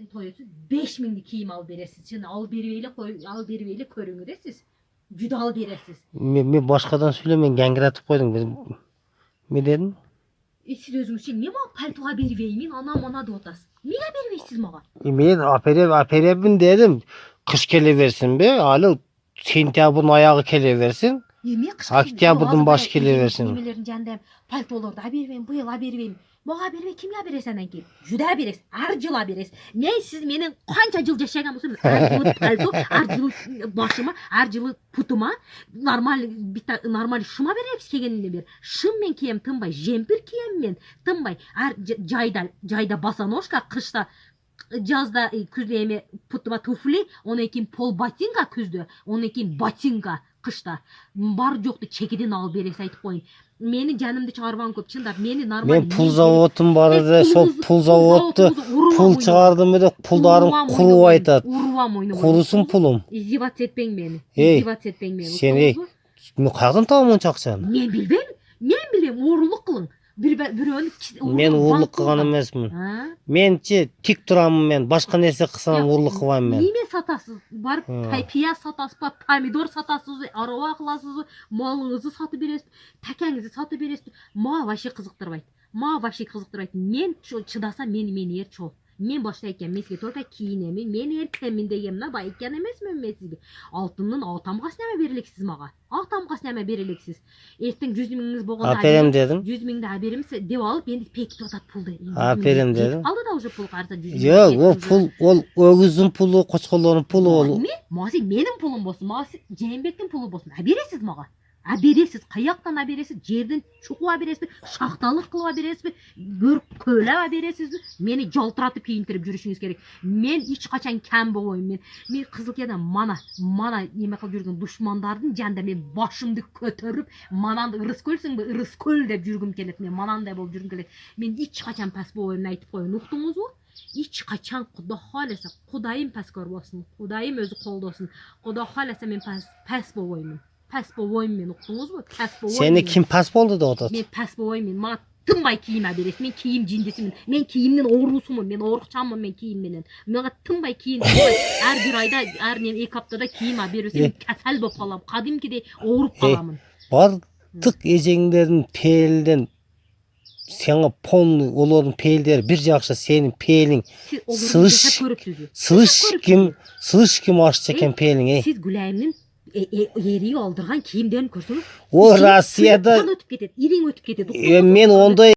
Toyusu 5.000'lik kiyim al beresiz. Şimdi al beriveyle körüngü siz. Juda al beresiz. Men başkadan söylemeyin, gangratip koydum. Ne dedin? Siz özünüz için niye bana paltoğa beriveymin? Ana da otasın. Niye beriveysiz bana? Men aperebin dedim. Kış keleversin be. Hala sentyabrın ayağı keleversin. Oktyabrın baş keleversin. Nimelerin cendem paltolarda beriveyim, bu yıl beriveyim. Bana berivey kim ya beresenden ki? Juda beres, arjıla beres. Ne siz menin kança jıl yaşagan bolsam, arjılı palto, arjılı başıma, arjılı putuma, normal şuma bereriz kegeninde bir. Şım men kiyem tınbay, jempir kiyem men tınbay. Jayda basanoşka, kışta жазда күзде эме путума туфли, онан кийин пол ботинка күздө, онан кийин ботинка кышта. Бар жокту чекиден алып бересиз айтып коеюн. Мени жанымды чыгарбаган көп, чындап мени нормаль. Мен пул заводум бар эле, сол пул заводду пул чыгардым эле, пулдарым куруп айтат. Урубам ойнобойм. Курусун пулум. Издеваться этпең мени. Издеваться этпең мени. Сен мен каяктан табам монча акчаны? Мен билем, оорулук кылың. Мен урлук кылган эмесмин. Менчи тик турамын мен. Башка нерсе кылсам урлук кылбайм мен. Неме сатасыз? Барып пияз сатасыз ба, помидор сатасыз, араба кыласыз, малыңызды сатып бересиз, такаңызды сатып бересиз. Мага вообще кызыктырбайт. Мен чыдасам мени эр чол. Мен башта экен, мен сизге только кийинемин, мен эркемин дегенмин, бай экен эмесмин мен сизге. Алтындын тамгасы неме берелексиз мага? Тамгасы неме берелексиз? Эртең 100.000 болгондо Аперем дедим. 100.000 аберимиз деп алып, энди пекитип атат пулду. Аперем дедим. Алды да уже пул карса 100.000. Жок, ол пул, ол өгүздүн пулу, кочкорлордун пулу ол. Мага менин пулум болсун, мага Жээнбектин пулу болсун. Бересиз мага. Бересиз, каяктан бересиз, жерден чукуп бересизби, шахталык кылып бересизби, көлөп бересизби? Мени жалтыратып кийинтирип жүрүшүңүз керек. Мен эч качан кем болбойм. Мен Кызылкиядан мана неме кылып жүргөн душмандардын жанында мен башымды көтөрүп, мананды Ырыскөлсүңбү, Ырыскөл деп жүргүм келет. Мен манандай болуп жүргүм келет. Мен эч качан пас болбойм айтып коеюн. Уктуңузбу? Эч качан Кудай кааласа, Кудайым паскөр болсун, Кудайым өзү колдосун. Кудай кааласа мен пас болбоймун. Пас болбойм мен, уктуңузбу? Пас болбойм. Сени ким пас болду деп атат? Мен пас болбойм мен. Мага тынбай кийим бересиз. Мен кийим жиндесимин. Мен кийимдин оорусумун. Мен оорукчанмын мен кийим менен. Мага тынбай кийим. Ар бир айда, ар 2 аптада кийим берсем касал болуп калам. Кадимкидей ооруп каламын. Бардык эжеңдердин пээлден сага полный олордун пээлдери бир жакшы, сенин пээлиң слышким ашчы экен пээлиң. Сиз Гүлайымдын эриги алдырган кийимдерин көрсөңүз, О Россияда өтүп кетет, ириң өтүп кетет. мен ондой